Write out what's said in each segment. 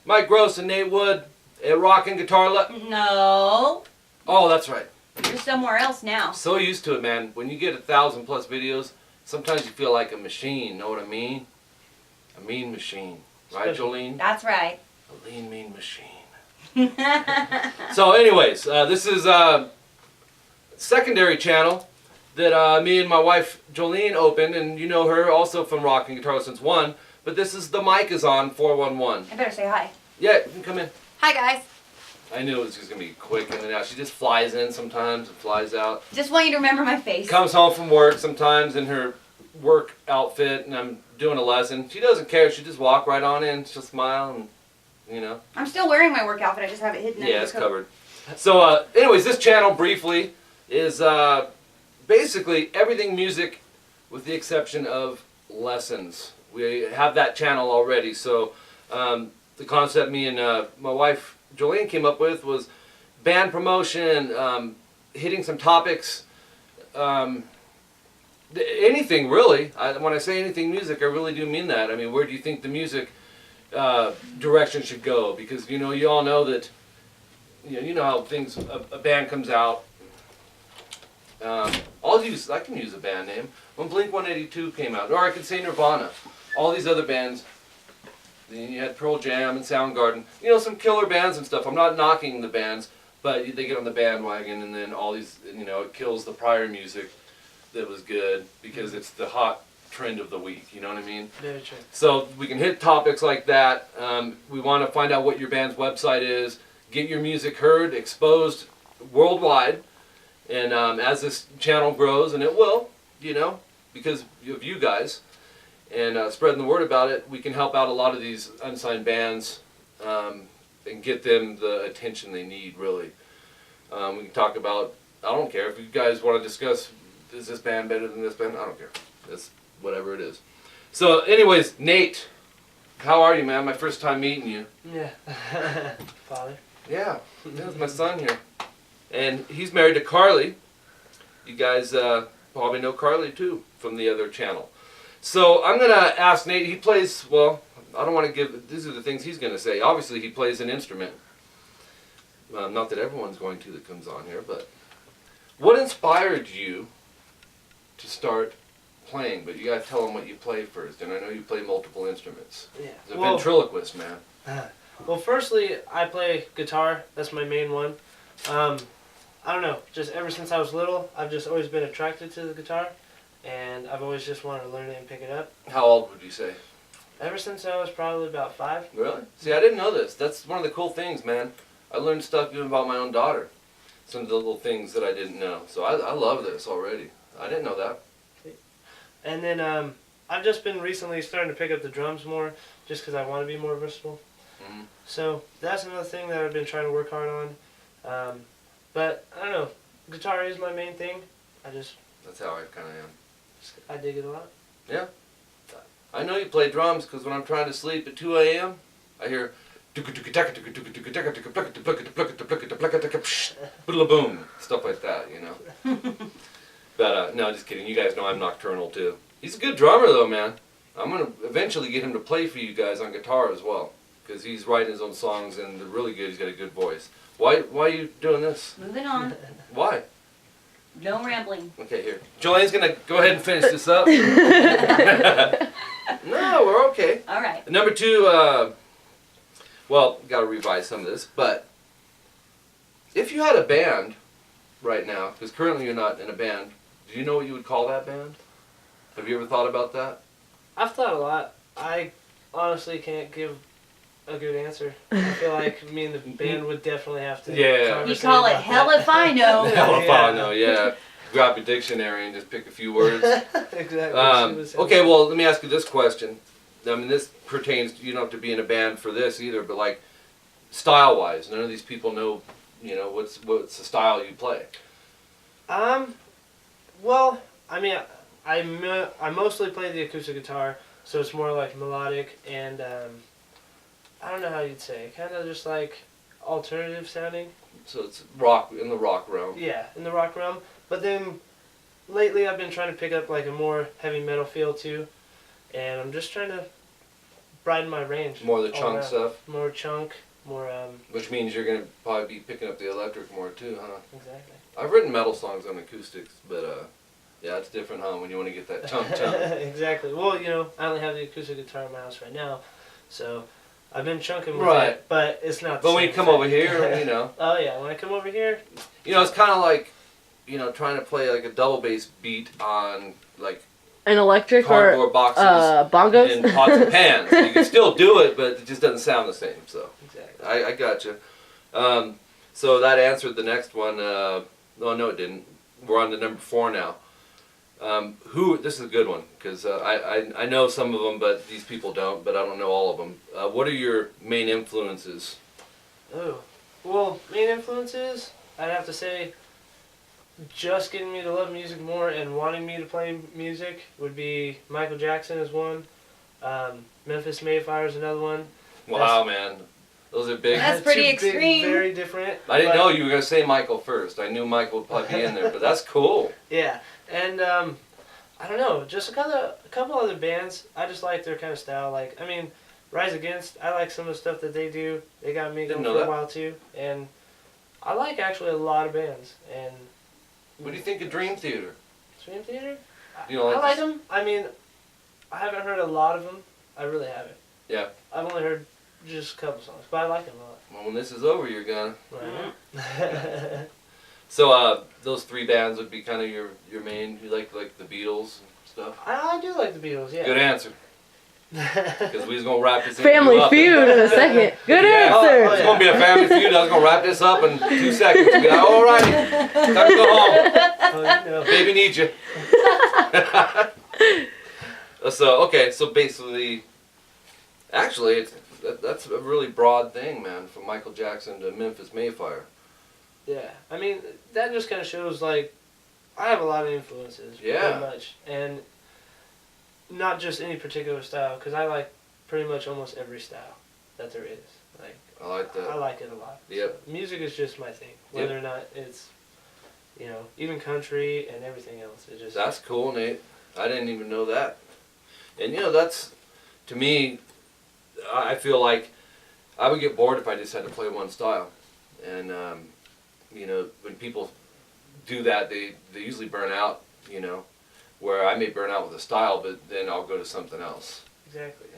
Mike Gross and Nate Wood at Rock and Guitar No. Oh, that's right. You're somewhere else now. So used to it, man. When you get 1,000+ videos, sometimes you feel like a machine. Know what I mean? A mean machine. Right, Jolene? That's right. A lean, mean machine. So anyways, this is a secondary channel that me and my wife Jolene opened, and you know her also from Rock and Guitar Lessons 1, but this is The Mic Is On 411. I better say hi. Yeah, you can come in. Hi, guys. I knew it was just going to be quick in and out. She just flies in sometimes and flies out. Just want you to remember my face. Comes home from work sometimes in her work outfit, and I'm doing a lesson. She doesn't care. She just walk right on in. She'll smile and, you know. I'm still wearing my work outfit. I just have it hidden. Yeah, it's covered. So, anyways, this channel briefly is basically everything music, with the exception of lessons. We have that channel already. So, the concept me and my wife Jolene came up with was band promotion, hitting some topics, anything really. When I say anything music, I really do mean that. I mean, where do you think the music direction should go? Because you know, you all know that. You know how things. A band comes out. I can use a band name. When Blink-182 came out, or I could say Nirvana. All these other bands. Then you had Pearl Jam and Soundgarden. You know, some killer bands and stuff. I'm not knocking the bands, but they get on the bandwagon, and then all these. You know, it kills the prior music that was good because it's the hot trend of the week. You know what I mean? Very true. So we can hit topics like that. We want to find out what your band's website is. Get your music heard, exposed worldwide. And as this channel grows, and it will, you know, because of you guys, and spreading the word about it, we can help out a lot of these unsigned bands and get them the attention they need, really. We can talk about, I don't care, if you guys want to discuss, is this band better than this band? I don't care. It's whatever it is. So anyways, Nate, how are you, man? My first time meeting you. Yeah. Father. Yeah, that's my son here. And he's married to Carly. You guys probably know Carly too from the other channel. So I'm going to ask Nate, he plays, well, I don't want to give, these are the things he's going to say. Obviously he plays an instrument. Not that everyone's going to that comes on here, but what inspired you to start playing? But you got to tell them what you play first, and I know you play multiple instruments. Yeah. You're a ventriloquist, man. Well, firstly, I play guitar. That's my main one. I don't know, just ever since I was little, I've just always been attracted to the guitar, and I've always just wanted to learn it and pick it up. How old would you say? Ever since I was probably about 5. Really? See, I didn't know this. That's one of the cool things, man. I learned stuff even about my own daughter. Some of the little things that I didn't know. So I love this already. I didn't know that. And then I've just been recently starting to pick up the drums more, just because I want to be more versatile. Mm-hmm. So that's another thing that I've been trying to work hard on. But I don't know, guitar is my main thing. That's how I kind of am. I dig it a lot. Yeah. I know you play drums because when I'm trying to sleep at 2 a.m., I hear boom, stuff like that, you know. But no, just kidding. You guys know I'm nocturnal too. He's a good drummer though, man. I'm gonna eventually get him to play for you guys on guitar as well, because he's writing his own songs and they're really good. He's got a good voice. Why are you doing this? Moving on. Why? No rambling. Okay, here. Jolene's gonna go ahead and finish this up. No, we're okay. All right. Number 2, well, got to revise some of this, but if you had a band right now, because currently you're not in a band, do you know what you would call that band? Have you ever thought about that? I've thought a lot. I honestly can't give a good answer. I feel like me and the band would definitely have to. Yeah. You call it hell if I know. Hell if I know, yeah. Grab your dictionary and just pick a few words. Exactly. Okay, well, let me ask you this question. I mean, this pertains, you don't have to be in a band for this either, but like, style-wise, none of these people know, you know, what's the style you play. Well, I mean, I mostly play the acoustic guitar, so it's more like melodic and, I don't know how you'd say, kind of just like alternative sounding. So it's rock, in the rock realm. Yeah, in the rock realm. But then lately I've been trying to pick up like a more heavy metal feel too, and I'm just trying to broaden my range. More of the all chunk around. stuff, More chunk, more which means you're gonna probably be picking up the electric more too, huh? exactly. I've written metal songs on acoustics, but yeah, it's different, huh? When you want to get that chunk. Exactly. Well, you know, I only have the acoustic guitar in my house right now, so I've been chunking with Right. it, but it's not. But when you come over here, you know. Oh yeah, when I come over here. You know, it's kind of like, you know, trying to play like a double bass beat on like An electric cardboard or boxes bongos? and pots and pans. You can still do it, but it just doesn't sound the same. So Exactly. I got you. So that answered the next one. Oh no, it didn't. We're on to number 4 now. This is a good one because I know some of them, but these people don't. But I don't know all of them. What are your main influences? Oh, well, main influences, I'd have to say, just getting me to love music more and wanting me to play music would be Michael Jackson is one, Memphis Mayfire is another one. Wow, man, those are big. That's pretty Two big, extreme. very different. I didn't but- know you were gonna say Michael first. I knew Michael would probably be in there, but that's cool. Yeah, and I don't know, just a couple other bands. I just like their kind of style. Like, I mean, Rise Against. I like some of the stuff that they do. They got me Didn't going know for a that. while too, and I like actually a lot of bands. And What do you think of Dream Theater? Dream Theater. You know, I like like them. I mean, I haven't heard a lot of them. I really haven't. Yeah. I've only heard just a couple songs, but I like them a lot. Well, when this is over, you're gonna. Right. So those 3 bands would be kind of your main. You like the Beatles and stuff. I do like the Beatles. Yeah. Good answer. Because we was gonna wrap this Family interview up. Feud in a second. Good Yeah. answer. Oh, It's yeah. gonna be a family feud. I was gonna wrap this up in 2 seconds. Be like, all right, time to go home. Oh, you know. Baby needs you. So basically, actually, that's a really broad thing, man. From Michael Jackson to Memphis Mayfire. Yeah, I mean, that just kind of shows, like, I have a lot of influences, Yeah. pretty much, and not just any particular style, because I like pretty much almost every style that there is. Like, I like that. I like it a lot. Yep. So, music is just my thing, whether or not it's, you know, even country and everything else. It just That's cool, Nate. I didn't even know that. And you know, that's, to me, I feel like I would get bored if I just had to play one style. And you know, when people do that, they usually burn out. You know, where I may burn out with a style, but then I'll go to something else exactly.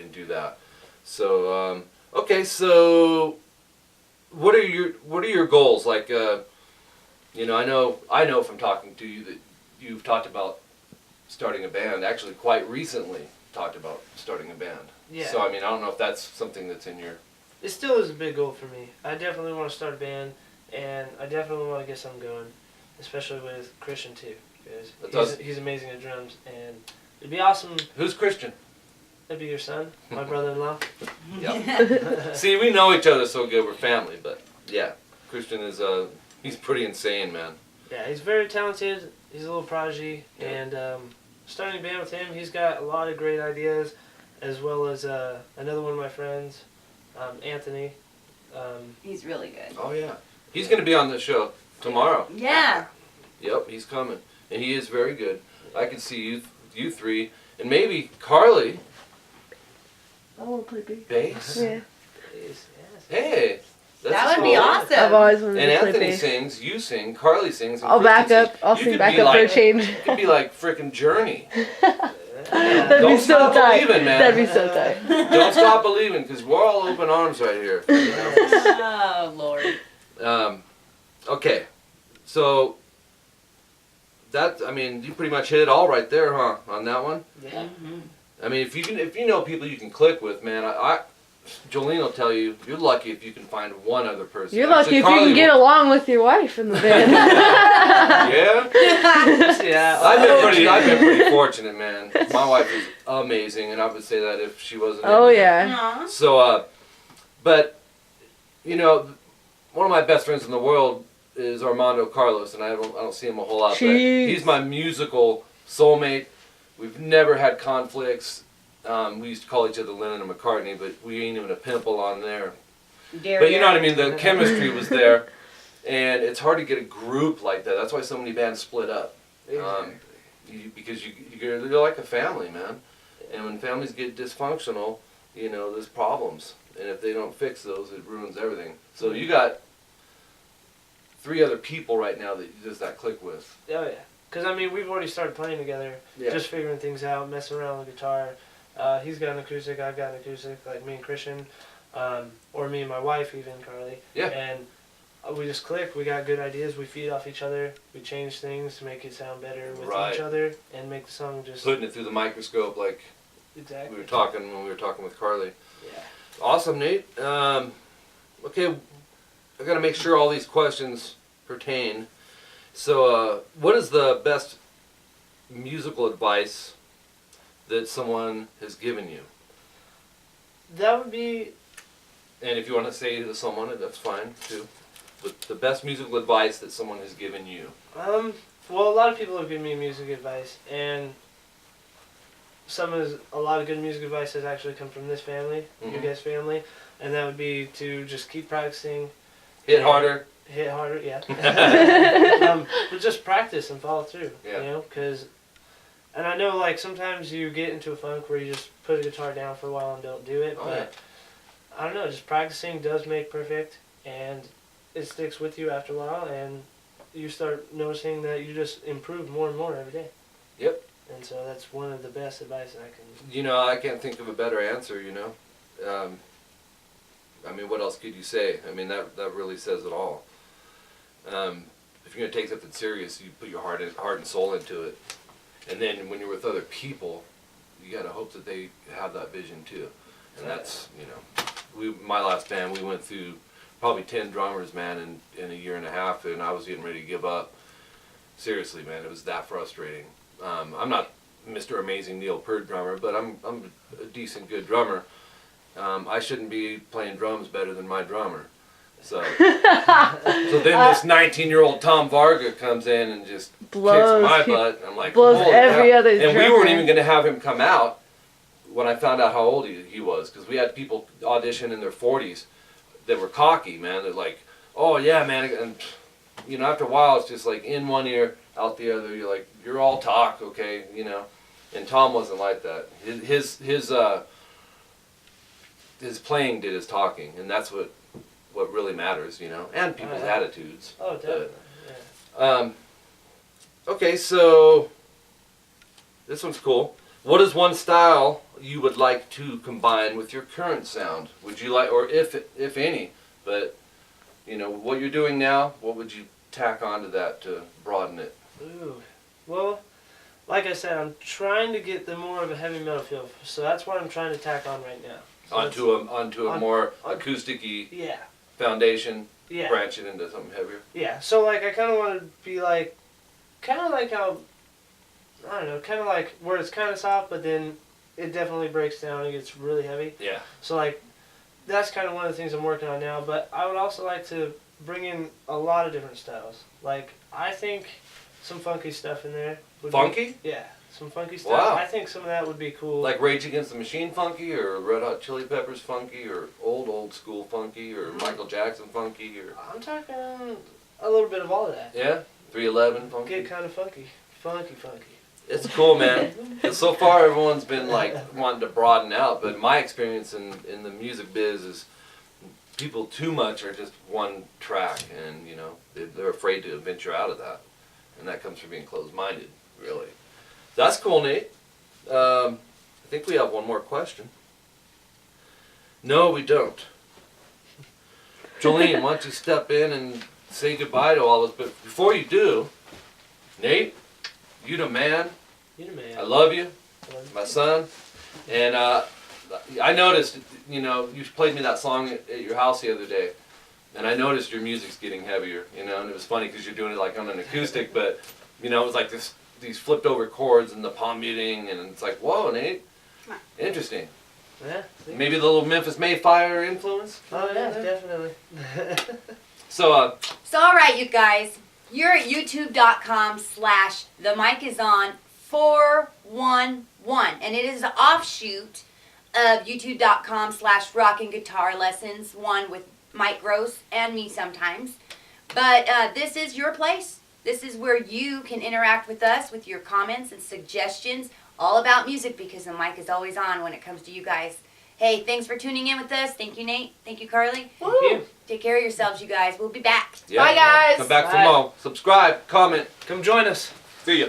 and do that. So okay, so what are your goals? Like, you know, I know from talking to you that you've talked about starting a band. Actually, quite recently talked about starting a band. Yeah. So I mean, I don't know if that's something that's in your. It still is a big goal for me. I definitely want to start a band, and I definitely want to get something going, especially with Christian too, because he's amazing at drums, and it'd be awesome. Who's Christian? That'd be your son, my brother-in-law. Yeah. See, we know each other so good. We're family, but yeah, Christian is he's pretty insane, man. Yeah, he's very talented. He's a little prodigy, Yeah. and starting a band with him, he's got a lot of great ideas, as well as another one of my friends, Anthony. He's really good. Oh yeah, he's gonna be on the show tomorrow. Yeah. Yep, he's coming, and he is very good. I can see you 3, and maybe Carly I want to play bass. bass. Yeah. Yes. Hey, that's That would be cool. awesome. I've always wanted And to play Anthony bass. sings, you sing, Carly sings. And I'll back Kristen up. sings. I'll You sing could back be up for a like- change. It could be like frickin' Journey. That'd Don't be so stop tight. believing, man. That'd be so tight. Don't stop believing, because we're all open arms right here. You know? Oh Lord. Okay, so that, I mean, you pretty much hit it all right there, huh? On that one. Yeah. Mhm. I mean, if you know people you can click with, man, Jolene will tell you, you're lucky if you can find one other person. You're lucky Actually, if you Carly can get will- along with your wife in the band. Yeah. Yeah. I've been pretty fortunate, man. My wife is amazing, and I would say that if she wasn't. Oh yeah. Aw. So, but you know, one of my best friends in the world is Armando Carlos, and I don't see him a whole lot. But Jeez. he's my musical soulmate. We've never had conflicts. We used to call each other Lennon and McCartney, but we ain't even a pimple on there. Dare But you know ya. what I mean? The chemistry was there, and it's hard to get a group like that. That's why so many bands split up. Because you're like a family, man. And when families get dysfunctional, you know, there's problems. And if they don't fix those, it ruins everything. So you got 3 other people right now that you just that click with. Oh yeah, because I mean we've already started playing together, Yeah. just figuring things out, messing around with guitar. He's got an acoustic, I've got an acoustic, like me and Christian, or me and my wife even, Carly. Yeah. And we just click. We got good ideas. We feed off each other. We change things to make it sound better with Right. each other and make the song just Putting it through the microscope like exactly. we were talking when we were talking with Carly. Yeah. Awesome, Nate. Okay, I got to make sure all these questions pertain. So, what is the best musical advice that someone has given you? That would be. And if you want to say to someone, that's fine too. But the best musical advice that someone has given you. Well, a lot of people have given me music advice, and a lot of good music advice has actually come from this family, you Mhm. guys' family, and that would be to just keep practicing. Hit harder. Hit harder, yeah. But just practice and follow through, Yeah. you know, and I know like sometimes you get into a funk where you just put a guitar down for a while and don't do it, Oh, but yeah. I don't know, just practicing does make perfect, and it sticks with you after a while, and you start noticing that you just improve more and more every day. Yep. And so that's one of the best advice I can. You know, I can't think of a better answer, you know. I mean, what else could you say? I mean, that really says it all. If you're going to take something serious, you put your heart and soul into it. And then when you're with other people, you got to hope that they have that vision too. And that's, you know, my last band, we went through probably 10 drummers, man, in a year and a half, and I was getting ready to give up. Seriously, man, it was that frustrating. I'm not Mr. Amazing Neil Peart drummer, but I'm a decent, good drummer. I shouldn't be playing drums better than my drummer. So then this 19-year-old Tom Varga comes in and just Blows kicks my butt. I'm like, blows holy every cow. other And we drummer. weren't even going to have him come out when I found out how old he was, because we had people audition in their 40s that were cocky, man. They're like, oh yeah, man, and you know, after a while it's just like in one ear, out the other. You're like, you're all talk, okay, you know. And Tom wasn't like that. His playing did his talking, and that's what really matters, you know, and people's attitudes. Oh, definitely. But, okay, so this one's cool. What is one style you would like to combine with your current sound? Would you like, or if any, but you know what you're doing now, what would you tack onto that to broaden it? Ooh. Well, like I said, I'm trying to get the more of a heavy metal feel, so that's what I'm trying to tack on right now. So Onto a more acoustic-y yeah. foundation, Yeah. branch it into something heavier. Yeah. So like I kind of want to be like, kind of like how, I don't know, kind of like where it's kind of soft, but then it definitely breaks down and gets really heavy. Yeah. So like, that's kind of one of the things I'm working on now. But I would also like to bring in a lot of different styles. Like I think some funky stuff in there. Would Funky? Yeah. Some funky stuff. Wow. I think some of that would be cool. Like Rage Against the Machine funky, or Red Hot Chili Peppers funky, or old school funky, or Michael Jackson funky, or I'm talking a little bit of all of that. yeah, 311 funky. Get kind of funky. Funky. It's cool, man. 'Cause so far everyone's been like wanting to broaden out, but my experience in the music biz is people too much are just one track, and you know they're afraid to venture out of that, and that comes from being closed-minded, really. That's cool, Nate. I think we have one more question. No, we don't. Jolene, why don't you step in and say goodbye to all of us? But before you do, Nate, you the man. You the man. I love you, my son. And I noticed, you know, you played me that song at your house the other day. And I noticed your music's getting heavier, you know, and it was funny because you're doing it like on an acoustic, but, you know, it was like these flipped over chords and the palm muting, and it's like, whoa, Nate, interesting. Yeah. Maybe the little Memphis Mayfire influence? Oh yeah, definitely. So, So all right, you guys, you're at youtube.com/the mic is on 411, and it is an offshoot of youtube.com/rock and guitar lessons, one with Mike Gross and me sometimes. But this is your place. This is where you can interact with us with your comments and suggestions all about music, because the mic is always on when it comes to you guys. Hey, thanks for tuning in with us. Thank you, Nate. Thank you, Carly. Thank you. Take care of yourselves, you guys. We'll be back. Yeah. Bye, guys. Come back for Bye. more. Subscribe, comment. Come join us. See ya.